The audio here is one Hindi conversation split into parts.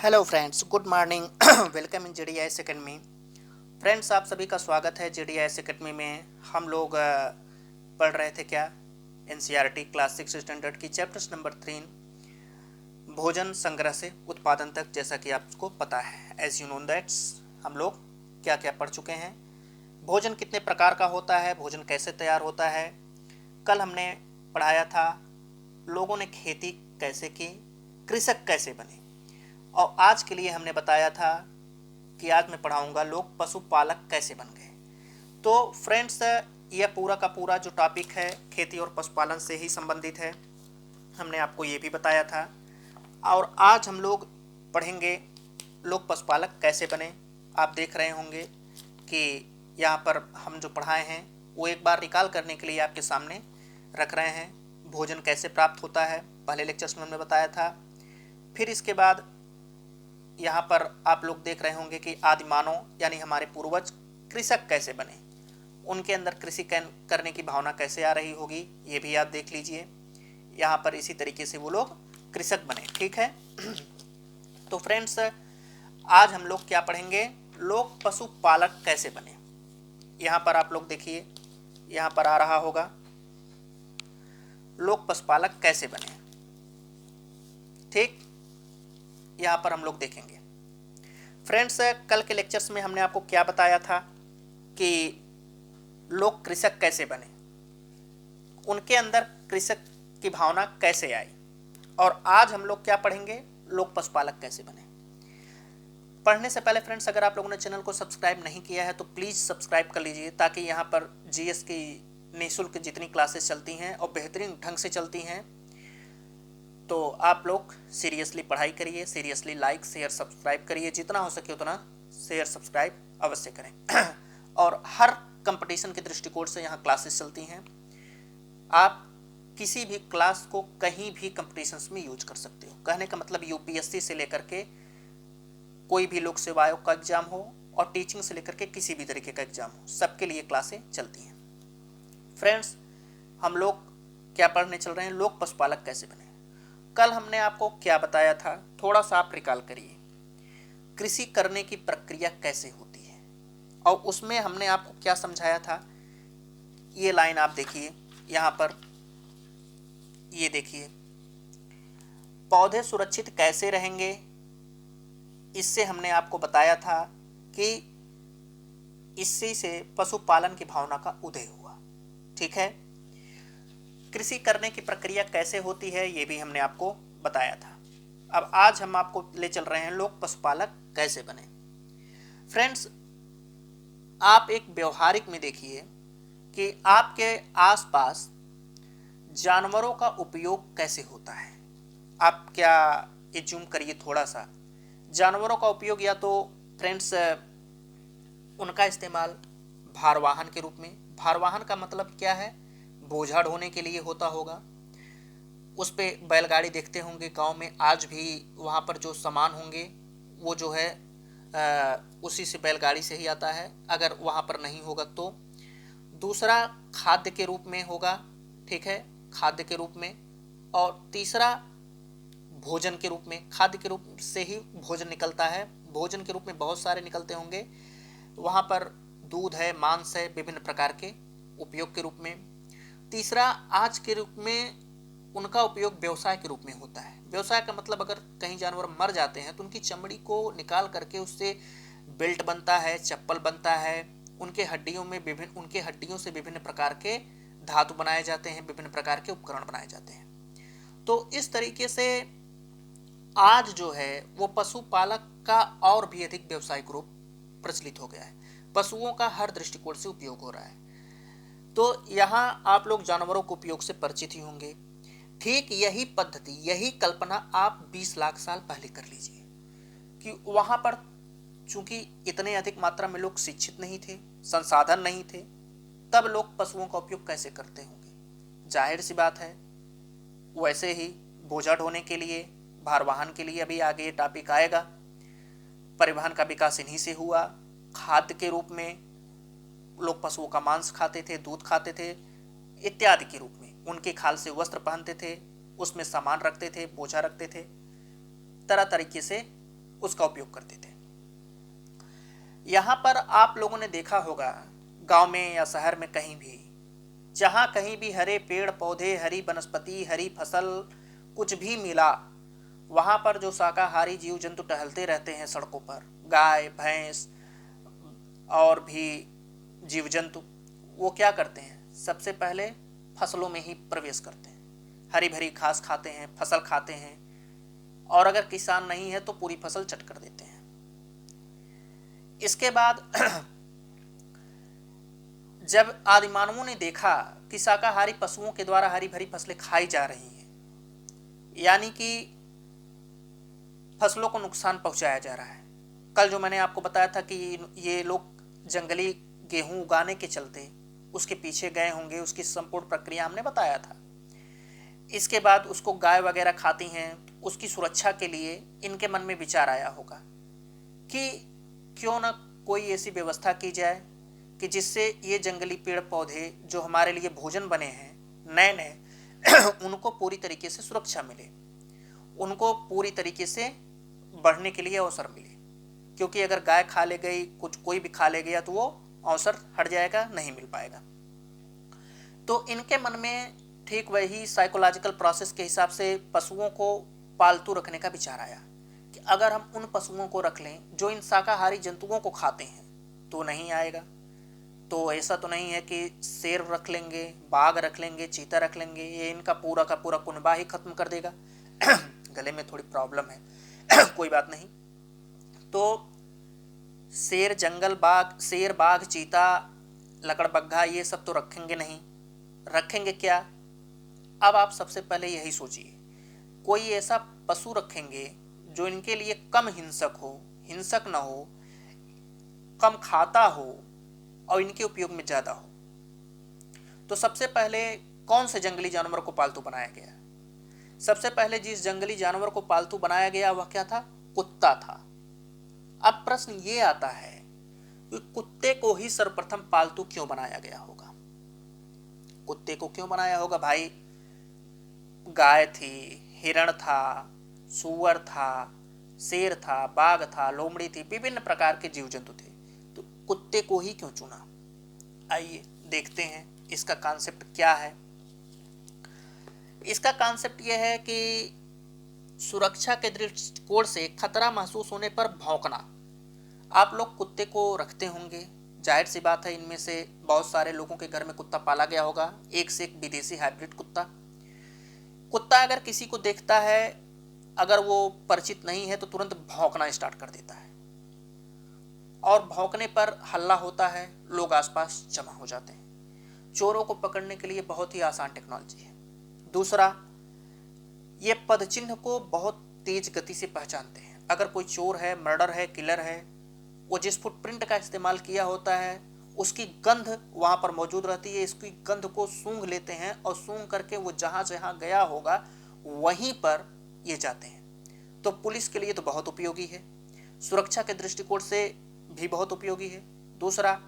Hello friends, good morning. Welcome in JDIS academy. Friends, आप सभी का स्वागत है JDIS एकेडमी में। हम लोग पढ़ रहे थे क्या, NCERT क्लास 6 स्टैंडर्ड की चैप्टर्स नंबर 3, भोजन संग्रह से उत्पादन तक। जैसा कि आपको पता है, एज यू नो दैट्स, हम लोग क्या क्या पढ़ चुके हैं। भोजन कितने प्रकार का होता है, भोजन कैसे तैयार होता है। कल हमने पढ़ाया था लोगों ने खेती कैसे की, कृषक कैसे बने। और आज के लिए हमने बताया था कि आज मैं पढ़ाऊंगा लोग पशुपालक कैसे बन गए। तो फ्रेंड्स, यह पूरा का पूरा जो टॉपिक है खेती और पशुपालन से ही संबंधित है। हमने आपको ये भी बताया था। और आज हम लोग पढ़ेंगे लोग पशुपालक कैसे बने। आप देख रहे होंगे कि यहाँ पर हम जो पढ़ाए हैं वो एक बार रिकॉल करने के लिए आपके सामने रख रहे हैं। भोजन कैसे प्राप्त होता है, पहले लेक्चर्स में हमने बताया था। फिर इसके बाद यहाँ पर आप लोग देख रहे होंगे कि आदि मानव यानी हमारे पूर्वज कृषक कैसे बने, उनके अंदर कृषि करने की भावना कैसे आ रही होगी, ये भी आप देख लीजिए। यहाँ पर इसी तरीके से वो लोग कृषक बने। ठीक है। तो फ्रेंड्स, आज हम लोग क्या पढ़ेंगे, लोग पशुपालक कैसे बने। यहाँ पर आप लोग देखिए, यहाँ पर आ रहा होगा लोग पशुपालक कैसे बने। ठीक, यहाँ पर हम लोग देखेंगे। फ्रेंड्स, कल के लेक्चर्स में हमने आपको क्या बताया था कि लोग कृषक कैसे बने, उनके अंदर कृषक की भावना कैसे आई। और आज हम लोग क्या पढ़ेंगे, लोग पशुपालक कैसे बने। पढ़ने से पहले फ्रेंड्स, अगर आप लोगों ने चैनल को सब्सक्राइब नहीं किया है तो प्लीज़ सब्सक्राइब कर लीजिए, ताकि यहाँ पर GS की निःशुल्क जितनी क्लासेस चलती हैं और बेहतरीन ढंग से चलती हैं, तो आप लोग सीरियसली पढ़ाई करिए, सीरियसली लाइक शेयर सब्सक्राइब करिए, जितना हो सके उतना शेयर सब्सक्राइब अवश्य करें। और हर कंपटीशन के दृष्टिकोण से यहाँ क्लासेस चलती हैं। आप किसी भी क्लास को कहीं भी कंपटीशंस में यूज कर सकते हो। कहने का मतलब UPSC से लेकर के कोई भी लोक सेवा आयोग का एग्जाम हो और टीचिंग से लेकर के किसी भी तरीके का एग्जाम हो, सबके लिए क्लासें चलती हैं। फ्रेंड्स, हम लोग क्या पढ़ने चल रहे हैं, लोग पशुपालक कैसे बने। कल हमने आपको क्या बताया था, थोड़ा सा आप रिकॉल करिए। कृषि करने की प्रक्रिया कैसे होती है, और उसमें हमने आपको क्या समझाया था। ये लाइन आप देखिए, यहाँ पर ये देखिए, पौधे सुरक्षित कैसे रहेंगे, इससे हमने आपको बताया था कि इसी से पशुपालन की भावना का उदय हुआ। ठीक है। कृषि करने की प्रक्रिया कैसे होती है, ये भी हमने आपको बताया था। अब आज हम आपको ले चल रहे हैं लोग पशुपालक कैसे बने। फ्रेंड्स, आप एक व्यवहारिक में देखिए कि आपके आसपास जानवरों का उपयोग कैसे होता है। आप क्या ये जूम करिए थोड़ा सा। जानवरों का उपयोग, या तो फ्रेंड्स उनका इस्तेमाल भारवाहन के रूप में, भारवाहन का मतलब क्या है, बोझा ढोने के लिए होता होगा। उस पे बैलगाड़ी देखते होंगे गांव में, आज भी वहाँ पर जो सामान होंगे वो जो है उसी से बैलगाड़ी से ही आता है, अगर वहाँ पर नहीं होगा तो। दूसरा खाद्य के रूप में होगा, ठीक है, खाद्य के रूप में। और तीसरा भोजन के रूप में, खाद्य के रूप से ही भोजन निकलता है, भोजन के रूप में बहुत सारे निकलते होंगे। वहाँ पर दूध है, मांस है, विभिन्न प्रकार के उपयोग के रूप में। तीसरा, आज के रूप में उनका उपयोग व्यवसाय के रूप में होता है। व्यवसाय का मतलब, अगर कहीं जानवर मर जाते हैं तो उनकी चमड़ी को निकाल करके उससे बेल्ट बनता है, चप्पल बनता है, उनके हड्डियों से विभिन्न प्रकार के धातु बनाए जाते हैं, विभिन्न प्रकार के उपकरण बनाए जाते हैं। तो इस तरीके से आज जो है वो पशुपालक का और भी अधिक व्यवसायिक रूप प्रचलित हो गया है। पशुओं का हर दृष्टिकोण से उपयोग हो रहा है। तो यहाँ आप लोग जानवरों के उपयोग से परिचित ही होंगे। ठीक यही पद्धति, यही कल्पना आप 20 लाख साल पहले कर लीजिए कि वहां पर चूंकि इतने अधिक मात्रा में लोग शिक्षित नहीं थे, संसाधन नहीं थे, तब लोग पशुओं का उपयोग कैसे करते होंगे। जाहिर सी बात है, वैसे ही बोझा ढोने के लिए, भारवाहन के लिए, अभी आगे ये टॉपिक आएगा, परिवहन का विकास इन्हीं से हुआ। खाद्य के रूप में लोग पशुओं का मांस खाते थे, दूध खाते थे इत्यादि के रूप में। उनके खाल से वस्त्र पहनते थे, उसमें सामान रखते थे, बोझा रखते थे, तरह तरीके से उसका उपयोग करते थे। यहाँ पर आप लोगों ने देखा होगा गांव में या शहर में कहीं भी, जहाँ कहीं भी हरे पेड़ पौधे, हरी वनस्पति, हरी फसल कुछ भी मिला, वहाँ पर जो शाकाहारी जीव जंतु टहलते रहते हैं सड़कों पर, गाय भैंस और भी जीव जंतु, वो क्या करते हैं, सबसे पहले फसलों में ही प्रवेश करते हैं, हरी भरी घास खाते हैं, फसल खाते हैं, और अगर किसान नहीं है तो पूरी फसल चट कर देते हैं। इसके बाद जब आदिमानवों ने देखा कि शाकाहारी पशुओं के द्वारा हरी भरी फसलें खाई जा रही हैं, यानी कि फसलों को नुकसान पहुंचाया जा रहा है। कल जो मैंने आपको बताया था कि ये लोग जंगली गेहूं उगाने के चलते उसके पीछे गए होंगे, उसकी संपूर्ण प्रक्रिया हमने बताया था। इसके बाद उसको गाय वगैरह खाती हैं, उसकी सुरक्षा के लिए इनके मन में विचार आया होगा कि क्यों ना कोई ऐसी व्यवस्था की जाए कि जिससे ये जंगली पेड़ पौधे जो हमारे लिए भोजन बने हैं नए नए उनको पूरी तरीके से सुरक्षा मिले, उनको पूरी तरीके से बढ़ने के लिए अवसर मिले। क्योंकि अगर गाय खा ले गई, कुछ कोई भी खा ले गया, तो वो अवसर हट जाएगा, नहीं मिल पाएगा। तो इनके मन में ठीक वही साइकोलॉजिकल प्रोसेस के हिसाब से पशुओं को पालतू रखने का विचार आया कि अगर हम उन पशुओं को रख लें जो इन शाकाहारी जंतुओं को खाते हैं तो नहीं आएगा। तो ऐसा तो नहीं है कि शेर रख लेंगे, बाघ रख लेंगे, चीता रख लेंगे, ये इनका पूरा का पूरा कुनबा ही खत्म कर देगा। गले में थोड़ी प्रॉब्लम है कोई बात नहीं। तो शेर, जंगल बाघ, शेर बाघ चीता लकड़बग्घा ये सब तो रखेंगे नहीं। रखेंगे क्या? अब आप सबसे पहले यही सोचिए, कोई ऐसा पशु रखेंगे जो इनके लिए कम हिंसक हो, हिंसक ना हो, कम खाता हो और इनके उपयोग में ज़्यादा हो। तो सबसे पहले कौन से जंगली जानवर को पालतू बनाया गया? सबसे पहले जिस जंगली जानवर को पालतू बनाया गया वह क्या था? कुत्ता था। अब प्रश्न ये आता है कि कुत्ते को ही सर्वप्रथम पालतू क्यों बनाया गया होगा? कुत्ते को क्यों बनाया होगा भाई? गाय थी, हिरण था, सूअर था, शेर था, बाघ था, लोमड़ी थी, विभिन्न प्रकार के जीव जंतु थे, तो कुत्ते को ही क्यों चुना? आइए देखते हैं इसका कॉन्सेप्ट क्या है। इसका कॉन्सेप्ट यह है कि सुरक्षा के दृष्टिकोण से खतरा महसूस होने पर भौंकना। आप लोग कुत्ते को रखते होंगे, जाहिर सी बात है इनमें से बहुत सारे लोगों के घर में कुत्ता पाला गया होगा, एक से एक विदेशी हाइब्रिड कुत्ता। कुत्ता अगर किसी को देखता है, अगर वो परिचित नहीं है, तो तुरंत भौंकना स्टार्ट कर देता है, और भौंकने पर हल्ला होता है, लोग आसपास जमा हो जाते हैं। चोरों को पकड़ने के लिए बहुत ही आसान टेक्नोलॉजी है। दूसरा, ये पदचिन्ह को बहुत तेज गति से पहचानते हैं। अगर कोई चोर है, मर्डर है, किलर है, वो जिस फुटप्रिंट का इस्तेमाल किया होता है उसकी गंध वहाँ पर मौजूद रहती है, इसकी गंध को सूंघ लेते हैं और सूंघ करके वो जहाँ जहाँ गया होगा वहीं पर ये जाते हैं। तो पुलिस के लिए तो बहुत उपयोगी है, सुरक्षा के दृष्टिकोण से भी बहुत उपयोगी है। दूसरा,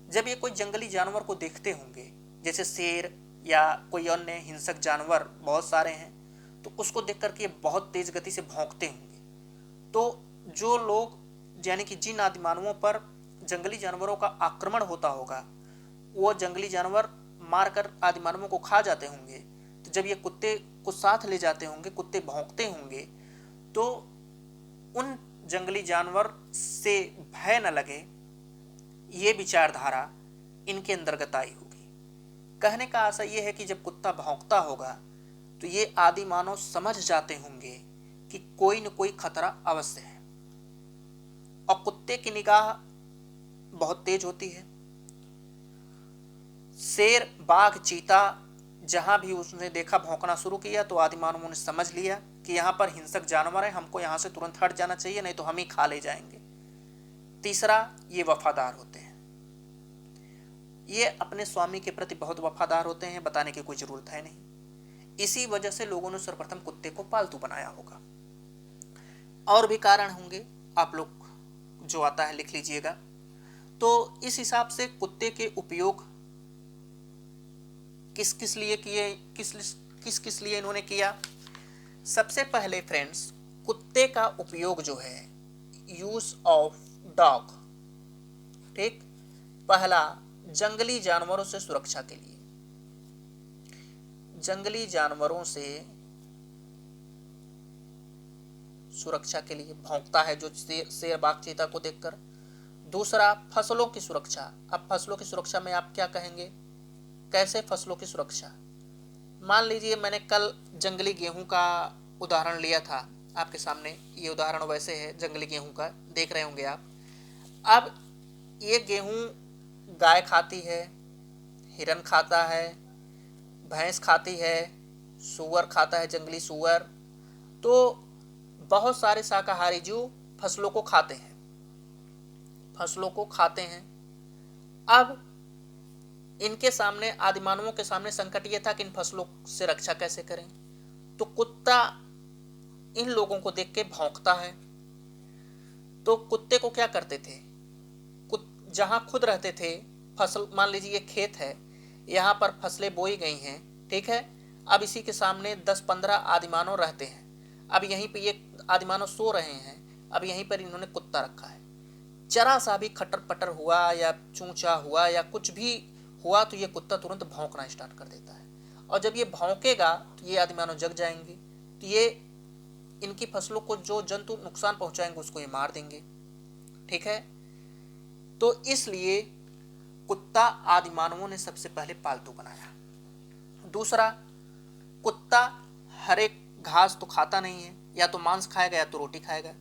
जब ये कोई जंगली जानवर को देखते होंगे, जैसे शेर या कोई अन्य हिंसक जानवर बहुत सारे हैं, तो उसको देख करके ये बहुत तेज गति से भौंकते होंगे। तो जो लोग, यानी कि जिन आदिमानवों पर जंगली जानवरों का आक्रमण होता होगा, वो जंगली जानवर मारकर आदिमानवों को खा जाते होंगे। तो जब ये कुत्ते को साथ ले जाते होंगे, कुत्ते भौंकते होंगे, तो उन जंगली जानवर से भय न लगे, ये विचारधारा इनके अंतर्गत आई होगी। कहने का आशा ये है कि जब कुत्ता भौंकता होगा तो ये आदि मानव समझ जाते होंगे कि कोई न कोई खतरा अवश्य है। और कुत्ते की निगाह बहुत तेज होती है। शेर, बाघ, चीता जहां भी उसने देखा भौंकना शुरू किया, तो आदि मानवों ने समझ लिया कि यहाँ पर हिंसक जानवर है, हमको यहाँ से तुरंत हट जाना चाहिए, नहीं तो हम ही खा ले जाएंगे। तीसरा, ये वफादार होते हैं, ये अपने स्वामी के प्रति बहुत वफादार होते हैं, बताने की कोई जरूरत है नहीं। इसी वजह से लोगों ने सर्वप्रथम कुत्ते को पालतू बनाया होगा। और भी कारण होंगे, आप लोग जो आता है लिख लीजिएगा। तो इस हिसाब से कुत्ते के उपयोग किस किस लिए किए, किस किस लिए इन्होंने किया? सबसे पहले फ्रेंड्स, कुत्ते का उपयोग जो है यूज ऑफ डॉग। ठीक, पहला जंगली जानवरों से सुरक्षा के लिए, जंगली जानवरों से सुरक्षा के लिए भौंकता है जो शेर बाघ चीता को देखकर। दूसरा फसलों की सुरक्षा। अब फसलों की सुरक्षा में आप क्या कहेंगे, कैसे फसलों की सुरक्षा? मान लीजिए मैंने कल जंगली गेहूं का उदाहरण लिया था आपके सामने, ये उदाहरण वैसे है जंगली गेहूं का, देख रहे होंगे आप। अब ये गेहूं गाय खाती है, हिरन खाता है, भैंस खाती है, सूअर खाता है, जंगली सूअर। तो बहुत सारे शाकाहारी जीव फसलों को खाते हैं, फसलों को खाते हैं। अब इनके सामने, आदिमानवों के सामने संकट ये था कि इन फसलों से रक्षा कैसे करें। तो कुत्ता इन लोगों को देख के भौंकता है। तो कुत्ते को क्या करते थे, जहां खुद रहते थे फसल, मान लीजिए ये खेत है, यहाँ पर फसलें बोई गई हैं, ठीक है। अब इसी के सामने 10-15 आदिमानव रहते हैं। अब यहीं पे ये आदिमानव सो रहे हैं, अब यहीं पर इन्होंने कुत्ता रखा है। जरा सा भी खटर पटर हुआ या चूंचा हुआ या कुछ भी हुआ तो ये कुत्ता तुरंत भौंकना स्टार्ट कर देता है। और जब ये भौंकेगा तो ये आदिमानव जग जाएंगे, तो ये इनकी फसलों को जो जंतु नुकसान पहुंचाएंगे उसको ये मार देंगे, ठीक है। तो इसलिए कुत्ता आदिमानवों ने सबसे पहले पालतू बनाया। दूसरा, कुत्ता हर एक घास तो खाता नहीं है, या तो मांस खाएगा या तो रोटी खाएगा।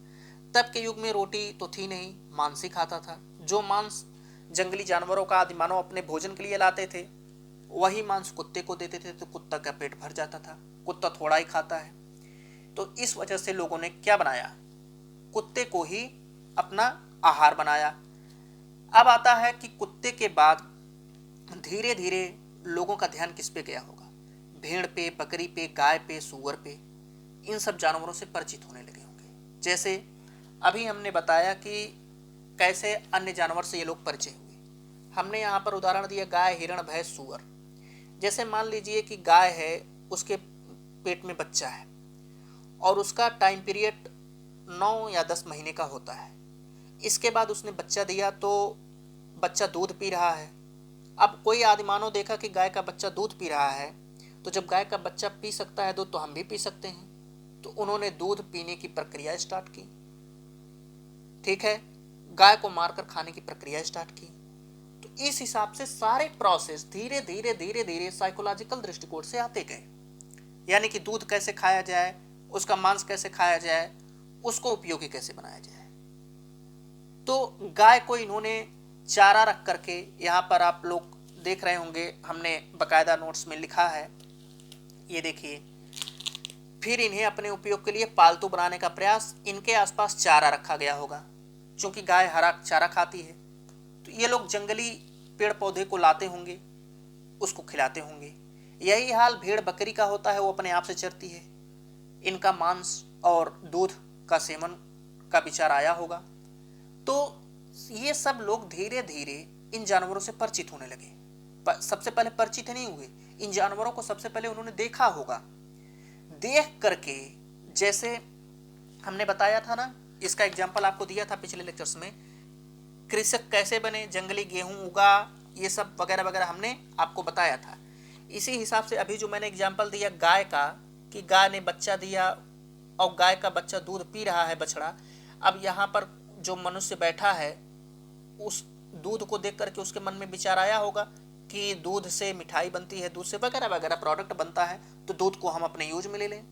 तब के युग में रोटी तो थी नहीं, मांस ही खाता था। जो मांस जंगली जानवरों का आदिमानव अपने भोजन के लिए लाते थे, वही मांस कुत्ते को देते थे, तो कुत्ता का पेट भर जाता था। कुत्ता थोड़ा ही खाता है। तो इस वजह से लोगों ने क्या बनाया, कुत्ते को ही अपना आहार बनाया। अब आता है कि कुत्ते के बाद धीरे धीरे लोगों का ध्यान किस पे गया होगा, भेड़ पे, बकरी पे, गाय पे, सूअर पे, इन सब जानवरों से परिचित होने लगे होंगे। जैसे अभी हमने बताया कि कैसे अन्य जानवर से ये लोग परिचय हुए। हमने यहाँ पर उदाहरण दिया गाय, हिरण, भैंस, सूअर। जैसे मान लीजिए कि गाय है, उसके पेट में बच्चा है और उसका टाइम पीरियड 9 या 10 महीने का होता है। इसके बाद उसने बच्चा दिया तो बच्चा दूध पी रहा है। अब कोई आदिमानव देखा कि गाय का बच्चा दूध पी रहा है, तो जब गाय का बच्चा पी सकता है दूध तो हम भी पी सकते हैं, तो उन्होंने दूध पीने की प्रक्रिया स्टार्ट की, ठीक है। गाय को मारकर खाने की प्रक्रिया स्टार्ट की। तो इस हिसाब से सारे प्रोसेस धीरे धीरे धीरे धीरे साइकोलॉजिकल दृष्टिकोण से आते गए, यानी कि दूध कैसे खाया जाए, उसका मांस कैसे खाया जाए, उसको उपयोगी कैसे बनाया जाए। तो गाय को इन्होंने चारा रख करके, यहाँ पर आप लोग देख रहे होंगे, हमने बकायदा नोट्स में लिखा है, ये देखिए। फिर इन्हें अपने उपयोग के लिए पालतू बनाने का प्रयास, इनके आसपास चारा रखा गया होगा, क्योंकि गाय हरा चारा खाती है। तो ये लोग जंगली पेड़ पौधे को लाते होंगे, उसको खिलाते होंगे। यही हाल भेड़ बकरी का होता है, वो अपने आप से चरती है। इनका मांस और दूध का सेवन का विचार आया होगा। तो ये सब लोग धीरे धीरे इन जानवरों से परिचित होने लगे। सबसे पहले परिचित नहीं हुए, इन जानवरों को सबसे पहले उन्होंने देखा होगा। देख करके, जैसे हमने बताया था ना, इसका एग्जाम्पल आपको दिया था पिछले लेक्चर्स में, कृषक कैसे बने, जंगली गेहूं उगा, ये सब वगैरह वगैरह हमने आपको बताया था। इसी हिसाब से अभी जो मैंने एग्जाम्पल दिया गाय का, कि गाय ने बच्चा दिया और गाय का बच्चा दूध पी रहा है, बछड़ा। अब यहाँ पर जो मनुष्य बैठा है, उस दूध को देख करके उसके मन में विचार आया होगा कि दूध से मिठाई बनती है, दूध से वगैरह वगैरह प्रोडक्ट बनता है, तो दूध को हम अपने यूज में ले लें।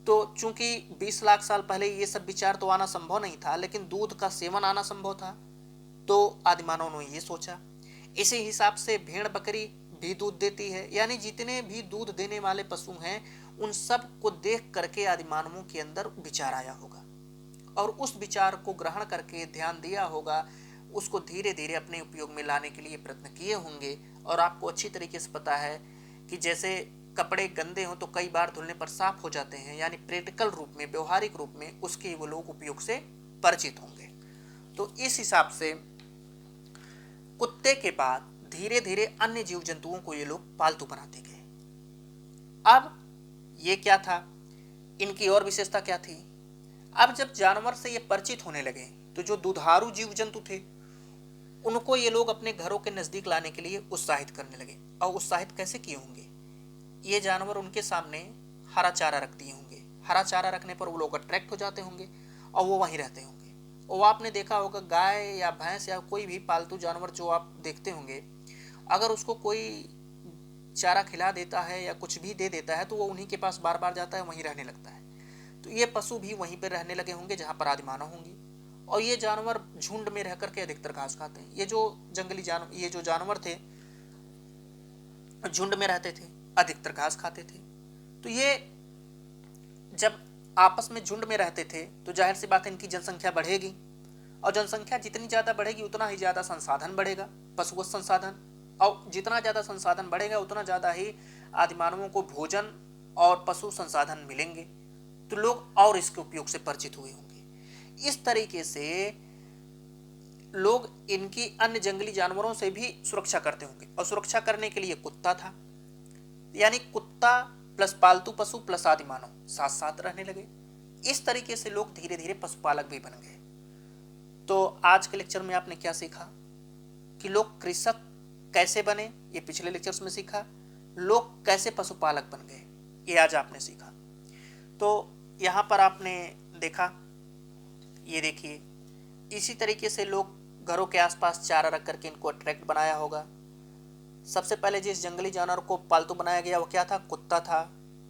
तो चूंकि 20 लाख साल पहले ये सब विचार तो आना संभव नहीं था, लेकिन दूध का सेवन आना संभव था, तो आदिमानव ने ये सोचा। इसी हिसाब से भेड़ बकरी भी दूध देती है, यानी जितने भी दूध देने वाले पशु हैं, उन सब को देख करके आदिमानवों के अंदर विचार आया होगा, और उस विचार को ग्रहण करके ध्यान दिया होगा, उसको धीरे धीरे अपने उपयोग में लाने के लिए प्रयत्न किए होंगे। और आपको अच्छी तरीके से पता है कि जैसे कपड़े गंदे हों तो कई बार धुलने पर साफ हो जाते हैं, यानी प्रैक्टिकल रूप में, व्यवहारिक रूप में उसके वो लोग उपयोग से परिचित होंगे। तो इस हिसाब से कुत्ते के बाद धीरे धीरे अन्य जीव जंतुओं को ये लोग पालतू बनाते गए। अब ये क्या था, इनकी और विशेषता क्या थी? अब जब जानवर से ये परिचित होने लगे तो जो दुधारू जीव जंतु थे उनको ये लोग अपने घरों के नजदीक लाने के लिए उत्साहित करने लगे। और उत्साहित कैसे किए होंगे? ये जानवर उनके सामने हरा चारा रख दिए होंगे। हरा चारा रखने पर वो लोग अट्रैक्ट हो जाते होंगे और वो वहीं रहते होंगे। और आपने देखा होगा गाय या भैंस या कोई भी पालतू जानवर जो आप देखते होंगे, अगर उसको कोई चारा खिला देता है या कुछ भी दे देता है तो वो उन्हीं के पास बार बार जाता है, वहीं रहने लगता है। तो ये पशु भी वहीं पर रहने लगे होंगे जहाँ पर आदि मानव होंगे। और ये जानवर झुंड में रह करके अधिकतर घास खाते हैं। ये जो जंगली जानवर, ये जो जानवर थे झुंड में रहते थे, अधिकतर घास खाते थे। तो ये जब आपस में झुंड में रहते थे तो जाहिर सी बात है इनकी जनसंख्या बढ़ेगी। और जनसंख्या जितनी ज़्यादा बढ़ेगी उतना ही ज़्यादा संसाधन बढ़ेगा, पशुवत संसाधन। और जितना ज़्यादा संसाधन बढ़ेगा उतना ज़्यादा ही आदिमानवों को भोजन और पशु संसाधन मिलेंगे। तो लोग और इसके उपयोग से परिचित हुए होंगे। इस तरीके से लोग इनकी अन्य जंगली जानवरों से भी सुरक्षा करते होंगे। और सुरक्षा करने के लिए कुत्ता था, यानी कुत्ता प्लस पालतू पशु प्लस आदि मानव साथ साथ रहने लगे। इस तरीके से लोग धीरे धीरे पशुपालक भी बन गए। तो आज के लेक्चर में आपने क्या सीखा कि लोग कृषक कैसे बने, ये पिछले लेक्चर्स में सीखा। लोग कैसे पशुपालक बन गए, ये आज आपने सीखा। तो यहाँ पर आपने देखा, ये देखिए, इसी तरीके से लोग घरों के आसपास चारा रख करके इनको अट्रैक्ट बनाया होगा। सबसे पहले जिस जंगली जानवर को पालतू बनाया गया वो क्या था? कुत्ता था।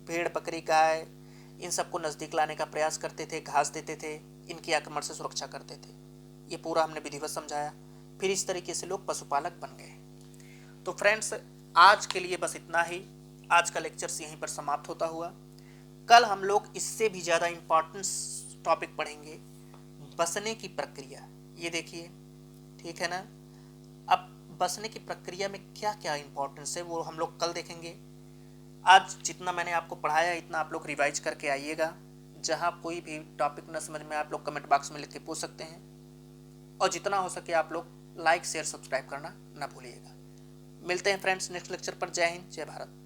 भेड़, बकरी, गाय, इन सबको नज़दीक लाने का प्रयास करते थे, घास देते थे, इनकी आक्रमण से सुरक्षा करते थे। ये पूरा हमने विधिवत समझाया। फिर इस तरीके से लोग पशुपालक बन गए। तो फ्रेंड्स, आज के लिए बस इतना ही। आज का लेक्चर्स यहीं पर समाप्त होता हुआ। कल हम लोग इससे भी ज़्यादा इम्पॉर्टेंट टॉपिक पढ़ेंगे, बसने की प्रक्रिया। ये देखिए, ठीक है ना। अब बसने की प्रक्रिया में क्या क्या इंपॉर्टेंस है वो हम लोग कल देखेंगे। आज जितना मैंने आपको पढ़ाया इतना आप लोग रिवाइज करके आइएगा। जहाँ कोई भी टॉपिक न समझ में आप लोग कमेंट बॉक्स में लिख के पूछ सकते हैं। और जितना हो सके आप लोग लाइक शेयर सब्सक्राइब करना ना भूलिएगा। मिलते हैं फ्रेंड्स नेक्स्ट लेक्चर पर। जय हिंद, जय भारत।